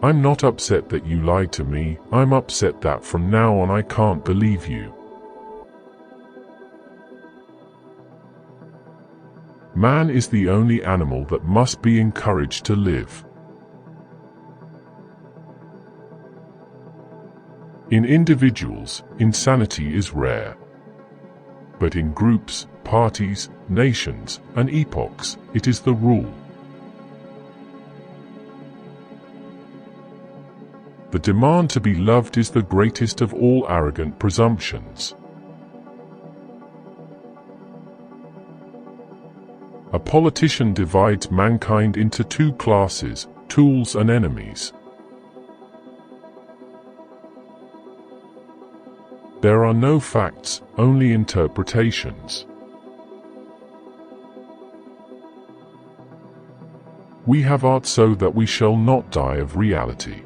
I'm not upset that you lied to me, I'm upset that from now on I can't believe you. Man is the only animal that must be encouraged to live. In individuals, insanity is rare. But in groups, parties, nations, and epochs, it is the rule. The demand to be loved is the greatest of all arrogant presumptions. A politician divides mankind into two classes, tools and enemies. There are no facts, only interpretations. We have art so that we shall not die of reality.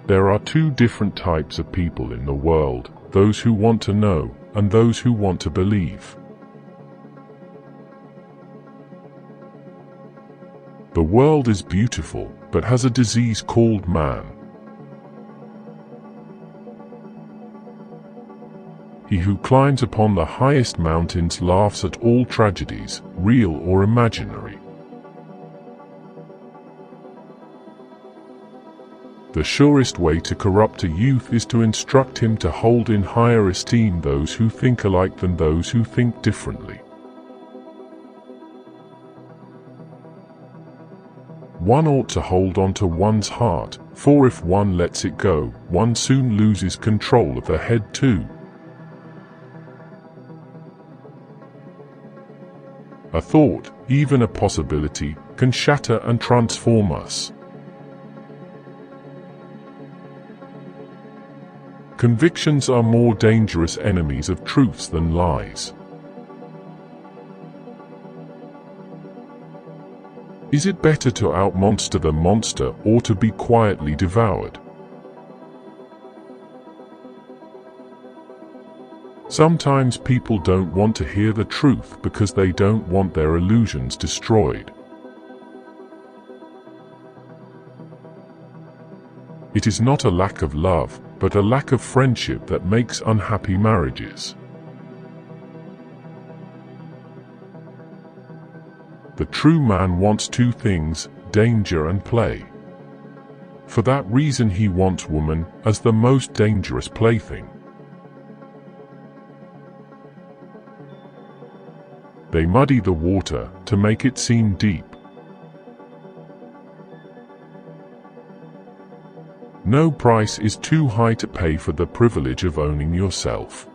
There are two different types of people in the world, those who want to know, and those who want to believe. The world is beautiful, but has a disease called man. He who climbs upon the highest mountains laughs at all tragedies, real or imaginary. The surest way to corrupt a youth is to instruct him to hold in higher esteem those who think alike than those who think differently. One ought to hold on to one's heart, for if one lets it go, one soon loses control of the head too. A thought, even a possibility, can shatter and transform us. Convictions are more dangerous enemies of truths than lies. Is it better to outmonster the monster or to be quietly devoured? Sometimes people don't want to hear the truth because they don't want their illusions destroyed. It is not a lack of love, but a lack of friendship that makes unhappy marriages. The true man wants two things, danger and play. For that reason he wants woman as the most dangerous plaything. They muddy the water to make it seem deep. No price is too high to pay for the privilege of owning yourself.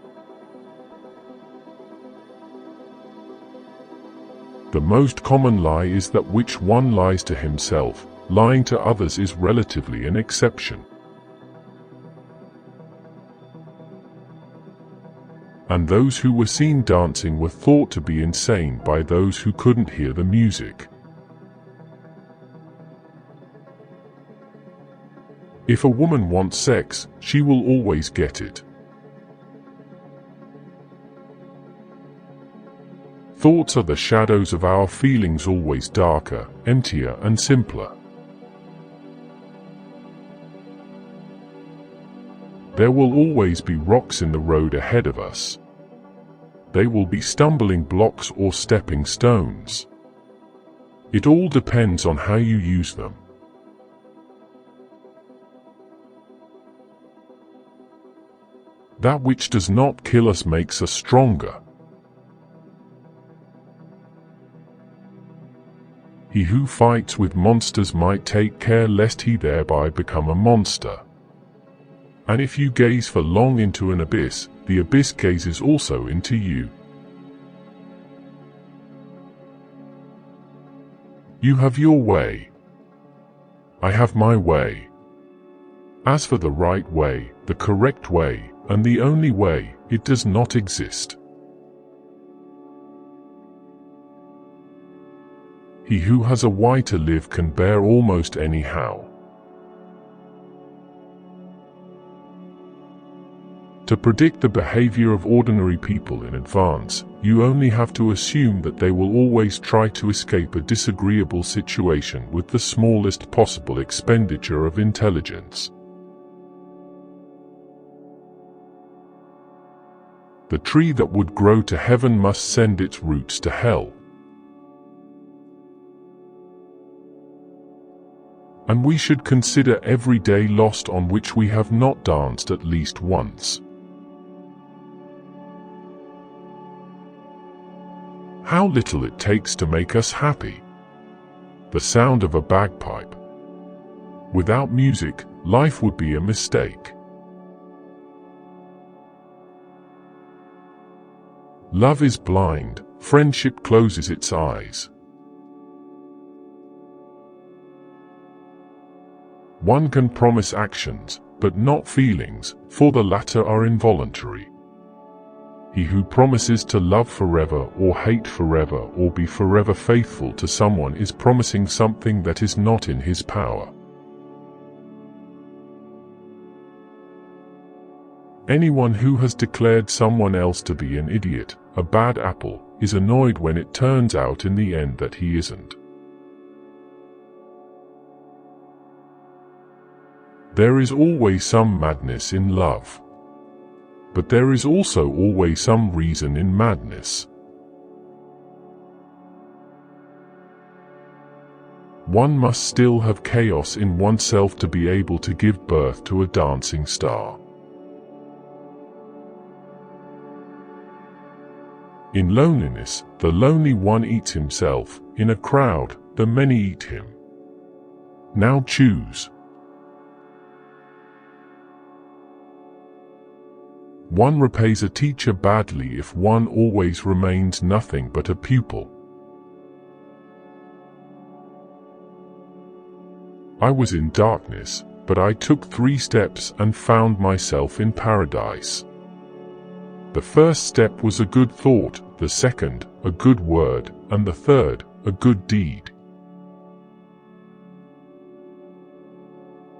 The most common lie is that which one lies to himself. Lying to others is relatively an exception. And those who were seen dancing were thought to be insane by those who couldn't hear the music. If a woman wants sex, she will always get it. Thoughts are the shadows of our feelings, always darker, emptier and simpler. There will always be rocks in the road ahead of us. They will be stumbling blocks or stepping stones. It all depends on how you use them. That which does not kill us makes us stronger. He who fights with monsters might take care lest he thereby become a monster. And if you gaze for long into an abyss, the abyss gazes also into you. You have your way. I have my way. As for the right way, the correct way, and the only way, it does not exist. He who has a why to live can bear almost any how. To predict the behavior of ordinary people in advance, you only have to assume that they will always try to escape a disagreeable situation with the smallest possible expenditure of intelligence. The tree that would grow to heaven must send its roots to hell. And we should consider every day lost on which we have not danced at least once. How little it takes to make us happy. The sound of a bagpipe. Without music, life would be a mistake. Love is blind, friendship closes its eyes. One can promise actions, but not feelings, for the latter are involuntary. He who promises to love forever or hate forever or be forever faithful to someone is promising something that is not in his power. Anyone who has declared someone else to be an idiot, a bad apple, is annoyed when it turns out in the end that he isn't. There is always some madness in love. But there is also always some reason in madness. One must still have chaos in oneself to be able to give birth to a dancing star. In loneliness, the lonely one eats himself. In a crowd, the many eat him. Now choose. One repays a teacher badly if one always remains nothing but a pupil. I was in darkness, but I took 3 steps and found myself in paradise. The first step was a good thought, the second, a good word, and the third, a good deed.